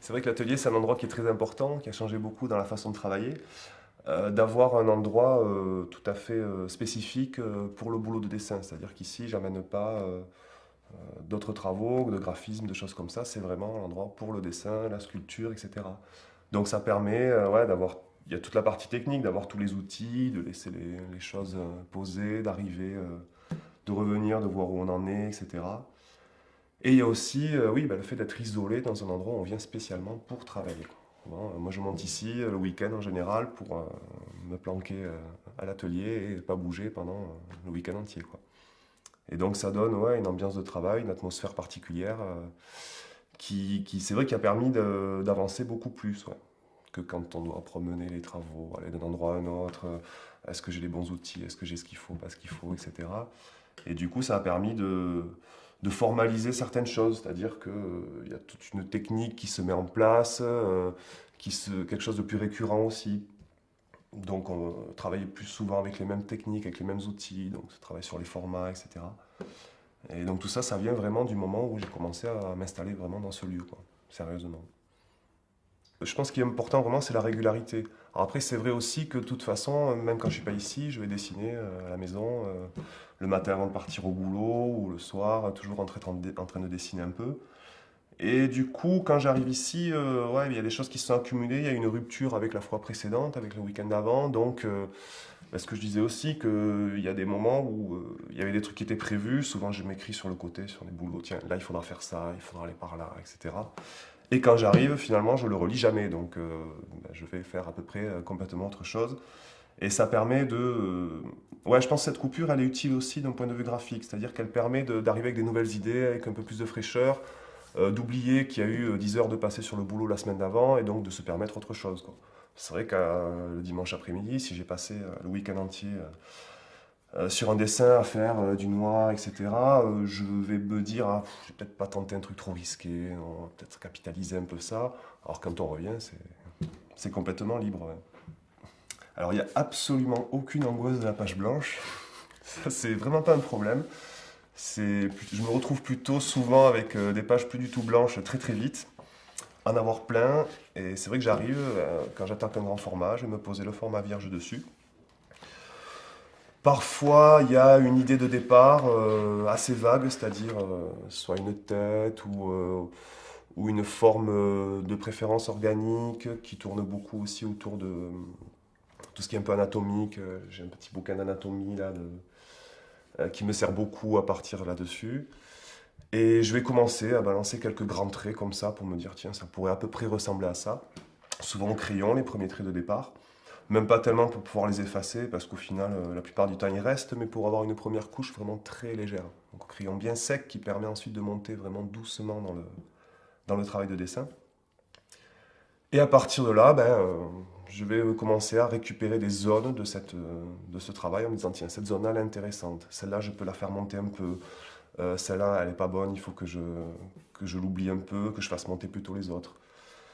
C'est vrai que l'atelier, c'est un endroit qui est très important, qui a changé beaucoup dans la façon de travailler. D'avoir un endroit tout à fait spécifique pour le boulot de dessin. C'est-à-dire qu'ici, j'amène pas d'autres travaux, de graphisme, de choses comme ça. C'est vraiment un endroit pour le dessin, la sculpture, etc. Donc ça permet ouais, d'avoir, il y a toute la partie technique, d'avoir tous les outils, de laisser les choses posées, d'arriver, de revenir, de voir où on en est, etc. Et il y a aussi oui, bah, le fait d'être isolé dans un endroit où on vient spécialement pour travailler, quoi. Bon, moi je monte ici le week-end en général pour me planquer à l'atelier et pas bouger pendant le week-end entier, quoi. Et donc ça donne ouais, une ambiance de travail, une atmosphère particulière c'est vrai qui a permis d'avancer beaucoup plus ouais, que quand on doit promener les travaux, aller d'un endroit à un autre. Est-ce que j'ai les bons outils? Est-ce que j'ai ce qu'il faut, pas ce qu'il faut, etc. Et du coup, ça a permis de formaliser certaines choses, c'est-à-dire qu'il y a toute une technique qui se met en place, quelque chose de plus récurrent aussi. Donc, on travaille plus souvent avec les mêmes techniques, avec les mêmes outils, donc on travaille sur les formats, etc. Et donc tout ça, ça vient vraiment du moment où j'ai commencé à m'installer vraiment dans ce lieu, quoi, sérieusement. Je pense qu'il est important vraiment, c'est la régularité. Alors après, c'est vrai aussi que de toute façon, même quand je suis pas ici, je vais dessiner à la maison, le matin avant de partir au boulot ou le soir, toujours en train de dessiner un peu. Et du coup, quand j'arrive ici, ouais, il y a des choses qui se sont accumulées. Il y a une rupture avec la fois précédente, avec le week-end d'avant. Donc, ce que je disais aussi, qu'il y a des moments où il y avait des trucs qui étaient prévus. Souvent, je m'écris sur le côté, sur des boulots. Tiens, là, il faudra faire ça, il faudra aller par là, etc. Et quand j'arrive, finalement, je le relis jamais. Donc, ben, je vais faire à peu près complètement autre chose. Et ça permet de. Ouais, je pense que cette coupure, elle est utile aussi d'un point de vue graphique. C'est-à-dire qu'elle permet d'arriver avec des nouvelles idées, avec un peu plus de fraîcheur, d'oublier qu'il y a eu 10 heures de passé sur le boulot la semaine d'avant et donc de se permettre autre chose, quoi. C'est vrai que le dimanche après-midi, si j'ai passé le week-end entier sur un dessin à faire du noir, etc., je vais me dire, ah, je vais peut-être pas tenter un truc trop risqué, on va peut-être capitaliser un peu ça. Alors quand on revient, c'est complètement libre, ouais. Alors il n'y a absolument aucune angoisse de la page blanche, ça c'est vraiment pas un problème. Je me retrouve plutôt souvent avec des pages plus du tout blanches très très vite, en avoir plein, et c'est vrai que j'arrive, quand j'atteins un grand format, je vais me poser le format vierge dessus. Parfois, il y a une idée de départ assez vague, c'est-à-dire soit une tête ou une forme de préférence organique qui tourne beaucoup aussi autour de tout ce qui est un peu anatomique. J'ai un petit bouquin d'anatomie là, qui me sert beaucoup à partir là-dessus. Et je vais commencer à balancer quelques grands traits comme ça pour me dire, tiens, ça pourrait à peu près ressembler à ça. Souvent au crayon, les premiers traits de départ. Même pas tellement pour pouvoir les effacer, parce qu'au final, la plupart du temps, ils restent, mais pour avoir une première couche vraiment très légère. Donc, au crayon bien sec qui permet ensuite de monter vraiment doucement dans le travail de dessin. Et à partir de là, ben, je vais commencer à récupérer des zones de ce travail en me disant, tiens, cette zone-là, elle est intéressante. Celle-là, je peux la faire monter un peu. Celle-là, elle n'est pas bonne, il faut que je l'oublie un peu, que je fasse monter plutôt les autres.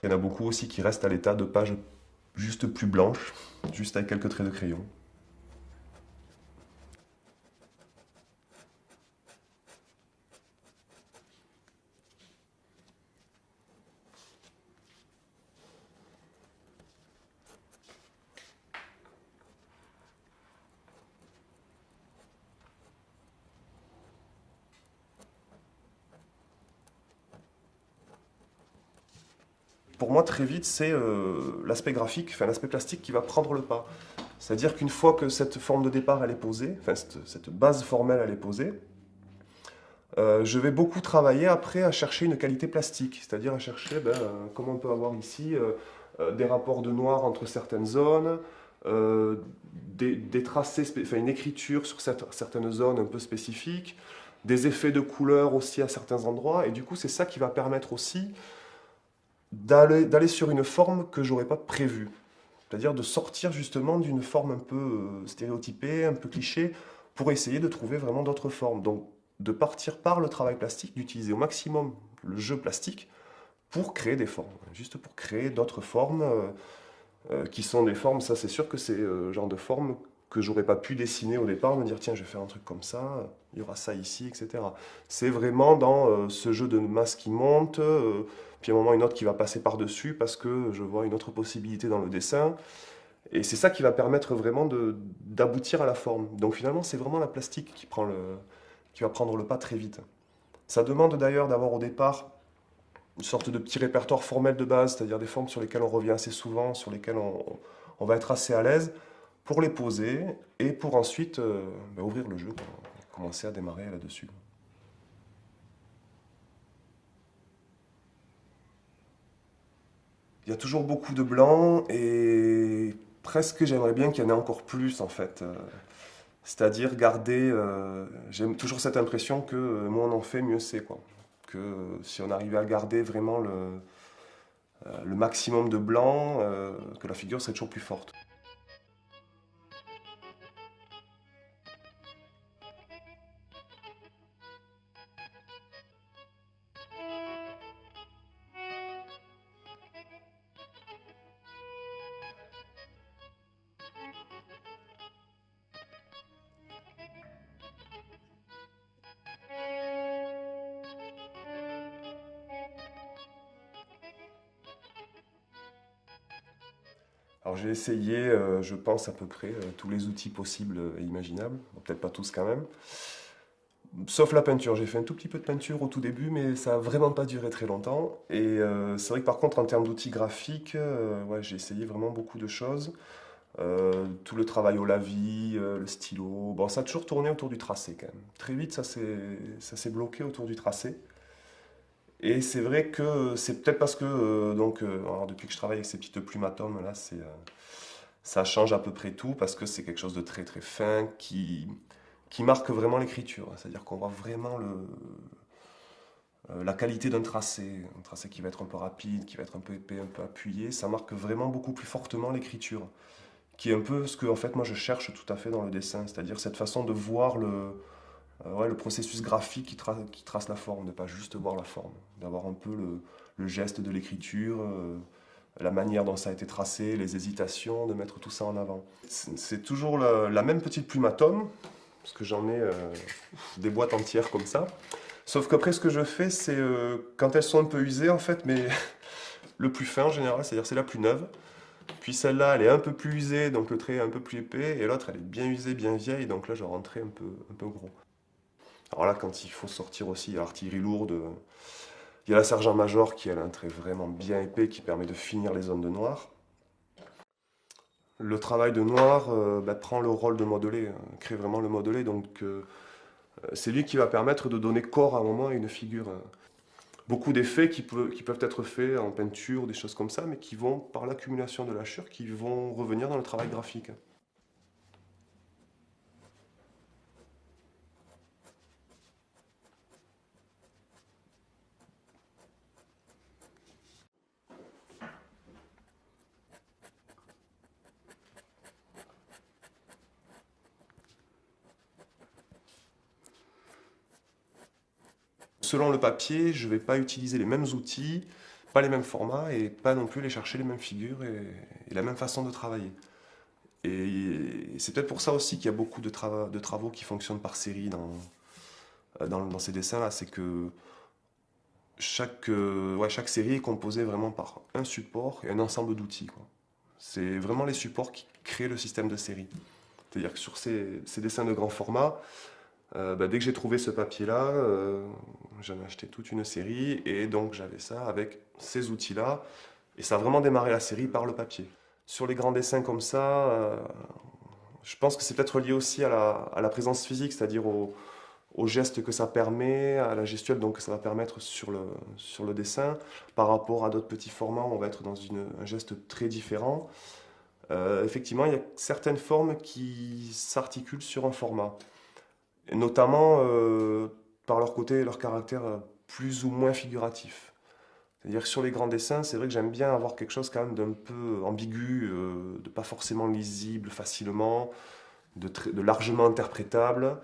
Il y en a beaucoup aussi qui restent à l'état de pages juste plus blanches, juste avec quelques traits de crayon. Pour moi, très vite, c'est l'aspect graphique, enfin l'aspect plastique qui va prendre le pas. C'est-à-dire qu'une fois que cette forme de départ elle est posée, enfin cette base formelle elle est posée, je vais beaucoup travailler après à chercher une qualité plastique, c'est-à-dire à chercher ben, comment on peut avoir ici des rapports de noir entre certaines zones, des tracés, enfin une écriture sur certaines zones un peu spécifiques, des effets de couleur aussi à certains endroits, et du coup c'est ça qui va permettre aussi d'aller sur une forme que j'aurais pas prévue. C'est-à-dire de sortir justement d'une forme un peu stéréotypée, un peu cliché, pour essayer de trouver vraiment d'autres formes. Donc de partir par le travail plastique, d'utiliser au maximum le jeu plastique pour créer des formes, juste pour créer d'autres formes qui sont des formes, ça c'est sûr que c'est le genre de forme que j'aurais pas pu dessiner au départ, me dire tiens je vais faire un truc comme ça. il y aura ça ici, etc. C'est vraiment dans ce jeu de masse qui monte, puis à un moment une autre qui va passer par-dessus parce que je vois une autre possibilité dans le dessin. Et c'est ça qui va permettre vraiment d'aboutir à la forme. Donc finalement, c'est vraiment la plastique qui va prendre le pas très vite. Ça demande d'ailleurs d'avoir au départ une sorte de petit répertoire formel de base, c'est-à-dire des formes sur lesquelles on revient assez souvent, sur lesquelles on va être assez à l'aise pour les poser et pour ensuite ouvrir le jeu, quoi, commencer à démarrer là-dessus. Il y a toujours beaucoup de blanc et presque j'aimerais bien qu'il y en ait encore plus en fait. C'est-à-dire garder, j'ai toujours cette impression que moins on en fait, mieux c'est quoi. Que si on arrivait à garder vraiment le maximum de blanc, que la figure serait toujours plus forte. Alors j'ai essayé, je pense à peu près tous les outils possibles et imaginables, bon, peut-être pas tous quand même, sauf la peinture. J'ai fait un tout petit peu de peinture au tout début, mais ça a vraiment pas duré très longtemps. Et c'est vrai que par contre en termes d'outils graphiques, ouais, j'ai essayé vraiment beaucoup de choses. Tout le travail au lavis, le stylo, bon ça a toujours tourné autour du tracé quand même. Très vite ça s'est bloqué autour du tracé. Et c'est vrai que c'est peut-être parce que alors, depuis que je travaille avec ces petites plumes atomes là, ça change à peu près tout parce que c'est quelque chose de très très fin qui marque vraiment l'écriture. C'est-à-dire qu'on voit vraiment la qualité d'un tracé, un tracé qui va être un peu rapide, qui va être un peu épais, un peu appuyé. Ça marque vraiment beaucoup plus fortement l'écriture, qui est un peu ce que en fait moi je cherche tout à fait dans le dessin, c'est-à-dire cette façon de voir ouais, le processus graphique qui trace la forme, de pas juste voir la forme, d'avoir un peu le geste de l'écriture, la manière dont ça a été tracé, les hésitations, de mettre tout ça en avant. C'est toujours la même petite plume à tome, parce que j'en ai des boîtes entières comme ça. Sauf qu'après, ce que je fais, c'est quand elles sont un peu usées, en fait, mais le plus fin en général, c'est-à-dire c'est la plus neuve. Puis celle-là, elle est un peu plus usée, donc le trait est un peu plus épais, et l'autre, elle est bien usée, bien vieille, donc là, je rentrais un peu gros. Alors là, quand il faut sortir aussi l'artillerie lourde, il y a la sergent-major qui a un trait vraiment bien épais qui permet de finir les zones de noir. Le travail de noir prend le rôle de modelé, crée vraiment le modelé, donc c'est lui qui va permettre de donner corps à un moment à une figure. Beaucoup d'effets qui peuvent être faits en peinture, des choses comme ça, mais qui vont, par l'accumulation de la chure, qui vont revenir dans le travail graphique. Selon le papier, je ne vais pas utiliser les mêmes outils, pas les mêmes formats et pas non plus les chercher les mêmes figures et la même façon de travailler. Et c'est peut-être pour ça aussi qu'il y a beaucoup de travaux qui fonctionnent par série dans ces dessins-là. C'est que ouais, chaque série est composée vraiment par un support et un ensemble d'outils, quoi. C'est vraiment les supports qui créent le système de série. C'est-à-dire que sur ces dessins de grand format, dès que j'ai trouvé ce papier-là, j'en ai acheté toute une série et donc j'avais ça avec ces outils-là. Et ça a vraiment démarré la série par le papier. Sur les grands dessins comme ça, je pense que c'est peut-être lié aussi à la présence physique, c'est-à-dire au geste que ça permet, à la gestuelle donc, que ça va permettre sur le dessin. Par rapport à d'autres petits formats, on va être dans un geste très différent. Effectivement, il y a certaines formes qui s'articulent sur un format, et notamment par leur côté, leur caractère plus ou moins figuratif. C'est-à-dire que sur les grands dessins, c'est vrai que j'aime bien avoir quelque chose quand même d'un peu ambigu, de pas forcément lisible facilement, de largement interprétable.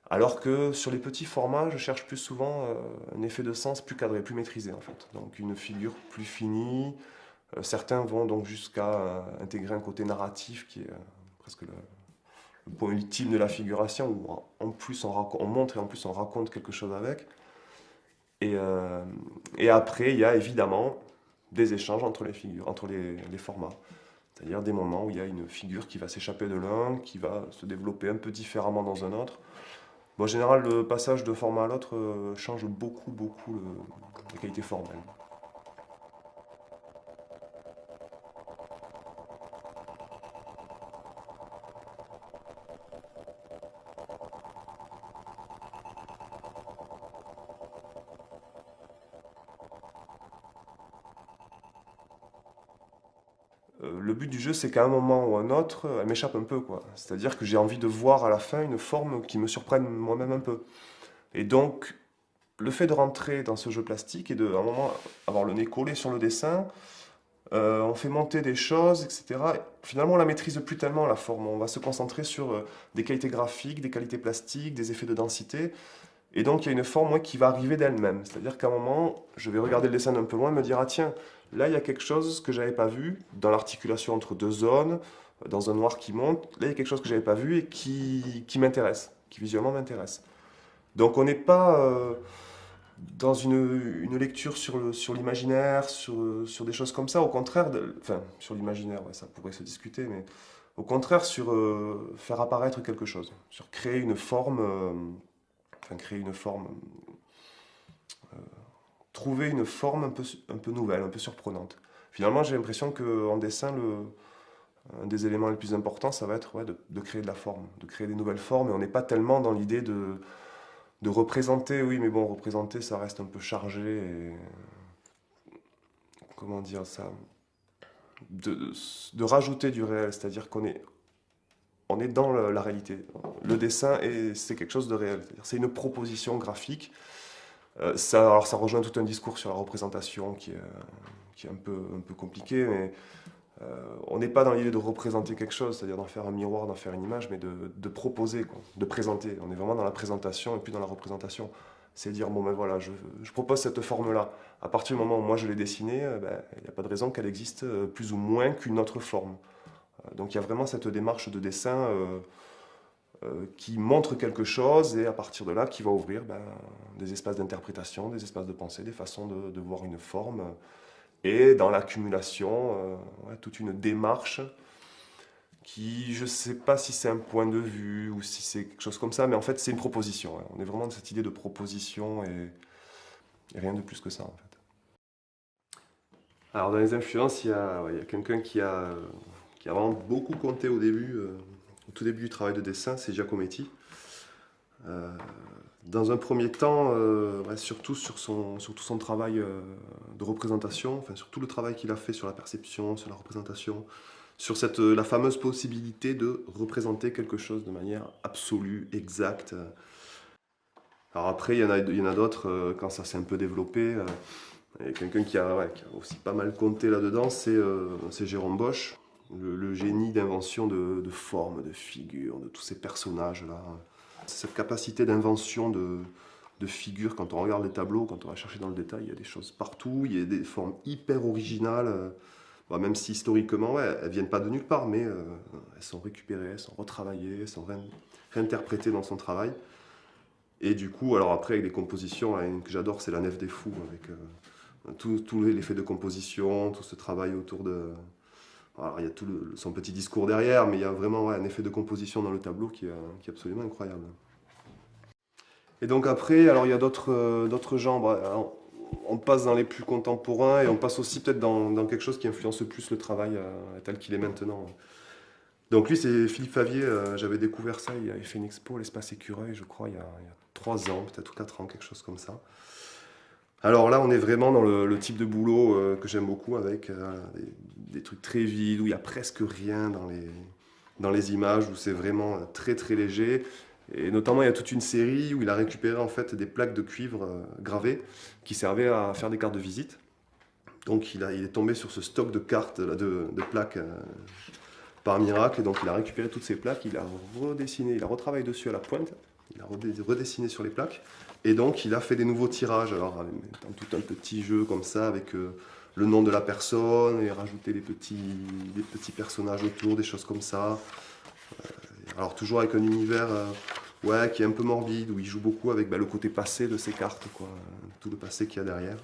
Alors que sur les petits formats, je cherche plus souvent un effet de sens plus cadré, plus maîtrisé en fait. Donc une figure plus finie. Certains vont donc jusqu'à intégrer un côté narratif qui est presque le le point ultime de la figuration, où en plus on montre et en plus on raconte quelque chose avec. Et, euh, et après, il y a évidemment des échanges entre les figures, entre les formats. C'est-à-dire des moments où il y a une figure qui va s'échapper de l'un, qui va se développer un peu différemment dans un autre. Bon, en général, le passage de format à l'autre change beaucoup, beaucoup la qualité formelle. Le but du jeu, c'est qu'à un moment ou un autre, elle m'échappe un peu, quoi. C'est-à-dire que j'ai envie de voir à la fin une forme qui me surprenne moi-même un peu. Et donc, le fait de rentrer dans ce jeu plastique et de, à un moment, avoir le nez collé sur le dessin, on fait monter des choses, etc. Finalement, on la maîtrise plus tellement, la forme. On va se concentrer sur des qualités graphiques, des qualités plastiques, des effets de densité. Et donc, il y a une forme, moi, qui va arriver d'elle-même. C'est-à-dire qu'à un moment, je vais regarder le dessin d'un peu loin et me dire, ah tiens, là, il y a quelque chose que j'avais pas vu dans l'articulation entre deux zones, dans un noir qui monte. Là, il y a quelque chose que j'avais pas vu et qui m'intéresse, qui visuellement m'intéresse. Donc, on n'est pas dans une lecture sur l'imaginaire, sur des choses comme ça. Au contraire, enfin, sur l'imaginaire, ouais, ça pourrait se discuter, mais au contraire, sur faire apparaître quelque chose, sur créer une forme, enfin, créer une forme trouver une forme un peu nouvelle, un peu surprenante. Finalement, j'ai l'impression qu'en dessin, un des éléments les plus importants, ça va être ouais, de créer de la forme, de créer des nouvelles formes. Et on n'est pas tellement dans l'idée de représenter, oui, mais bon, représenter, ça reste un peu chargé et, comment dire ça, de, de rajouter du réel, c'est-à-dire on est dans la réalité. Le dessin, c'est quelque chose de réel, c'est une proposition graphique. Alors ça rejoint tout un discours sur la représentation qui est un peu compliqué, mais on n'est pas dans l'idée de représenter quelque chose, c'est-à-dire d'en faire un miroir, d'en faire une image, mais de proposer, quoi, de présenter. On est vraiment dans la présentation et puis dans la représentation. C'est dire, bon ben voilà, je propose cette forme-là. À partir du moment où moi je l'ai dessinée, ben, il n'y a pas de raison qu'elle existe plus ou moins qu'une autre forme. Donc il y a vraiment cette démarche de dessin qui montre quelque chose et à partir de là qui va ouvrir ben, des espaces d'interprétation, des espaces de pensée, des façons de voir une forme et dans l'accumulation, ouais, toute une démarche qui, je ne sais pas si c'est un point de vue ou si c'est quelque chose comme ça, mais en fait c'est une proposition. Ouais. On est vraiment dans cette idée de proposition et rien de plus que ça en fait. Alors dans les influences, il y a quelqu'un qui a vraiment beaucoup compté au tout début du travail de dessin, c'est Giacometti. Euh, Dans un premier temps, ouais, surtout sur tout son travail de représentation, enfin sur tout le travail qu'il a fait sur la perception, sur la représentation, sur la fameuse possibilité de représenter quelque chose de manière absolue, exacte. Alors après, il y en a d'autres, quand ça s'est un peu développé, et quelqu'un ouais, qui a aussi pas mal compté là-dedans, c'est Jérôme Bosch, le génie d'invention de formes, de figures, de tous ces personnages-là. Cette capacité d'invention de figures, quand on regarde les tableaux, quand on va chercher dans le détail, il y a des choses partout, il y a des formes hyper originales, bon, même si historiquement, ouais, elles viennent pas de nulle part, mais elles sont récupérées, elles sont retravaillées, elles sont réinterprétées dans son travail. Et du coup, alors après, avec des compositions, là, une que j'adore, c'est La Nef des Fous, avec tout l'effet de composition, tout ce travail autour de... Alors, il y a son petit discours derrière, mais il y a vraiment ouais, un effet de composition dans le tableau qui est absolument incroyable. Et donc après, alors il y a d'autres genres. Alors, on passe dans les plus contemporains et on passe aussi peut-être dans quelque chose qui influence plus le travail tel qu'il est maintenant. Donc lui, c'est Philippe Favier. J'avais découvert ça, il avait fait une expo à l'Espace Écureuil, je crois, il y a 3 ans, peut-être ou 4 ans, quelque chose comme ça. Alors là, on est vraiment dans le type de boulot que j'aime beaucoup, avec des trucs très vides, où il n'y a presque rien dans les images, où c'est vraiment très très léger. Et notamment, il y a toute une série où il a récupéré en fait des plaques de cuivre gravées qui servaient à faire des cartes de visite. Donc il est tombé sur ce stock de cartes, là, de plaques par miracle, et donc il a récupéré toutes ces plaques, il a redessiné, il a retravaillé dessus à la pointe, il a redessiné sur les plaques, et donc il a fait des nouveaux tirages, alors dans tout un petit jeu comme ça, avec le nom de la personne, et rajouter des petits personnages autour, des choses comme ça. Alors toujours avec un univers ouais, qui est un peu morbide, où il joue beaucoup avec le côté passé de ses cartes, quoi, tout le passé qu'il y a derrière.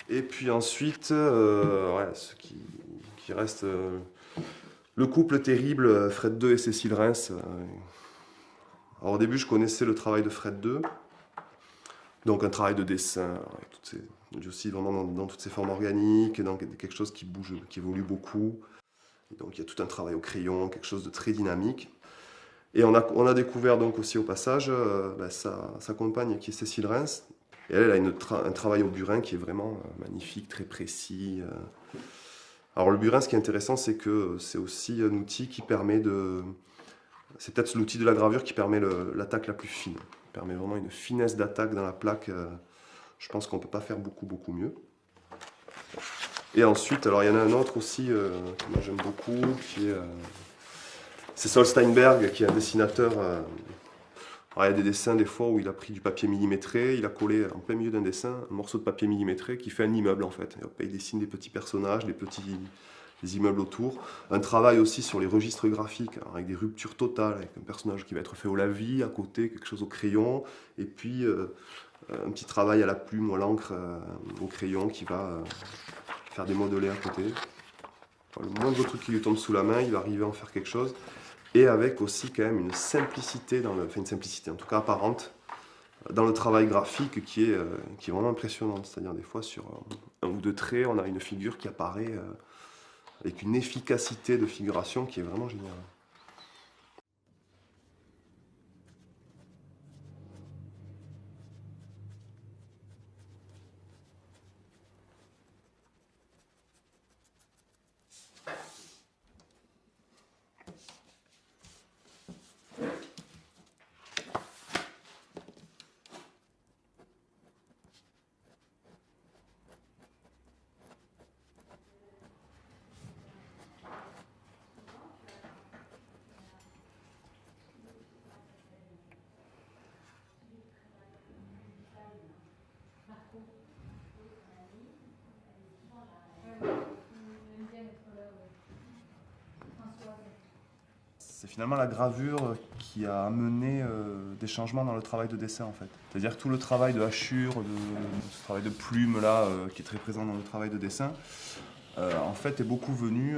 Et puis ensuite, ouais, qui reste le couple terrible, Fred II et Cécile Reims. Alors au début, je connaissais le travail de Fred II, donc un travail de dessin, avec aussi vraiment dans toutes ses formes organiques, dans quelque chose qui bouge, qui évolue beaucoup. Et donc il y a tout un travail au crayon, quelque chose de très dynamique. Et on a découvert donc aussi au passage sa compagne qui est Cécile Reims. Et elle a un travail au burin qui est vraiment magnifique, très précis. Alors le burin, ce qui est intéressant, c'est que c'est aussi un outil qui permet de... C'est peut-être l'outil de la gravure qui permet l'attaque la plus fine. Il permet vraiment une finesse d'attaque dans la plaque. Je pense qu'on ne peut pas faire beaucoup, beaucoup mieux. Et ensuite, alors il y en a un autre aussi que moi j'aime beaucoup, qui est... c'est Sol Steinberg, qui est un dessinateur. Alors, il y a des dessins des fois où il a pris du papier millimétré, il a collé en plein milieu d'un dessin un morceau de papier millimétré qui fait un immeuble en fait. Et hop, il dessine des petits personnages, des immeubles autour. Un travail aussi sur les registres graphiques, alors, avec des ruptures totales, avec un personnage qui va être fait au lavis, à côté quelque chose au crayon, et puis un petit travail à la plume ou à l'encre au crayon qui va faire des modelés à côté. Enfin, le moindre truc qui lui tombe sous la main, il va arriver à en faire quelque chose. Et avec aussi quand même une simplicité, enfin une simplicité en tout cas apparente, dans le travail graphique qui est vraiment impressionnante. C'est-à-dire des fois sur un ou deux traits, on a une figure qui apparaît avec une efficacité de figuration qui est vraiment géniale. C'est finalement la gravure qui a amené des changements dans le travail de dessin en fait. C'est-à-dire que tout le travail de hachure, ce travail de plume là, qui est très présent dans le travail de dessin, en fait est beaucoup venu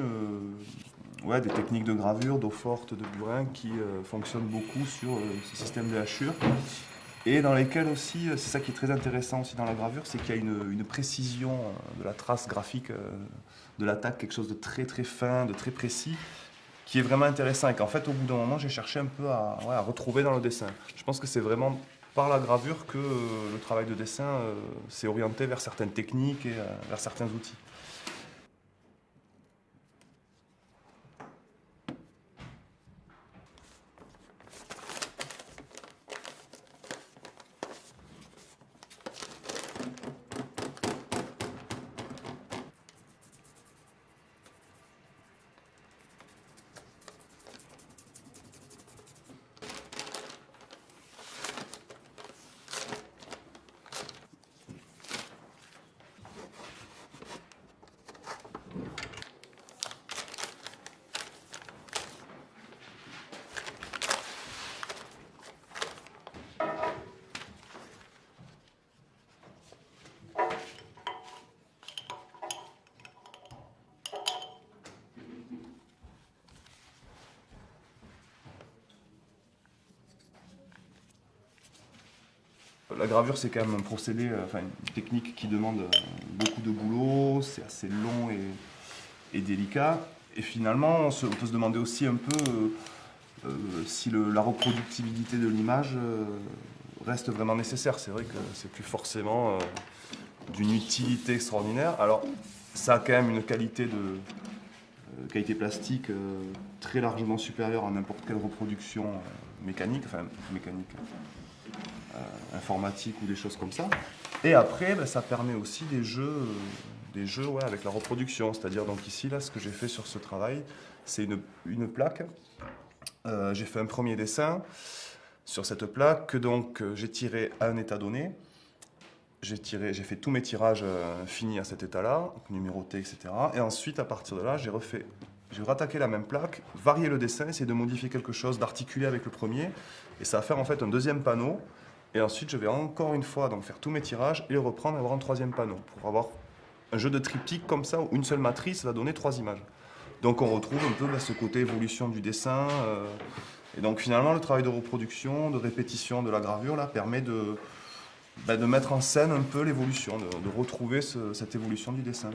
ouais, des techniques de gravure, d'eau forte, de burin qui fonctionnent beaucoup sur ce système de hachure. Et dans lesquels aussi, c'est ça qui est très intéressant aussi dans la gravure, c'est qu'il y a une précision de la trace graphique de l'attaque, quelque chose de très très fin, de très précis, qui est vraiment intéressant et qu'en fait au bout d'un moment j'ai cherché un peu ouais, à retrouver dans le dessin. Je pense que c'est vraiment par la gravure que le travail de dessin s'est orienté vers certaines techniques et vers certains outils. La gravure, c'est quand même un procédé, enfin une technique qui demande beaucoup de boulot, c'est assez long et délicat. Et finalement, on peut se demander aussi un peu si la reproductibilité de l'image reste vraiment nécessaire. C'est vrai que c'est plus forcément d'une utilité extraordinaire. Alors, ça a quand même une qualité plastique très largement supérieure à n'importe quelle reproduction mécanique, enfin mécanique, informatique ou des choses comme ça. Et après, ben, ça permet aussi des jeux ouais, avec la reproduction. C'est-à-dire, donc ici, là, ce que j'ai fait sur ce travail, c'est une plaque. J'ai fait un premier dessin sur cette plaque que donc j'ai tiré à un état donné. J'ai fait tous mes tirages finis à cet état-là, numérotés, etc. Et ensuite, à partir de là, j'ai refait je vais rattaquer la même plaque, varier le dessin, essayer de modifier quelque chose, d'articuler avec le premier, et ça va faire en fait un deuxième panneau. Et ensuite, je vais encore une fois donc faire tous mes tirages et les reprendre et avoir un troisième panneau pour avoir un jeu de triptyque comme ça où une seule matrice va donner trois images. Donc on retrouve un peu ce côté évolution du dessin. Et donc finalement, le travail de reproduction, de répétition de la gravure là, permet de mettre en scène un peu l'évolution, de retrouver cette évolution du dessin.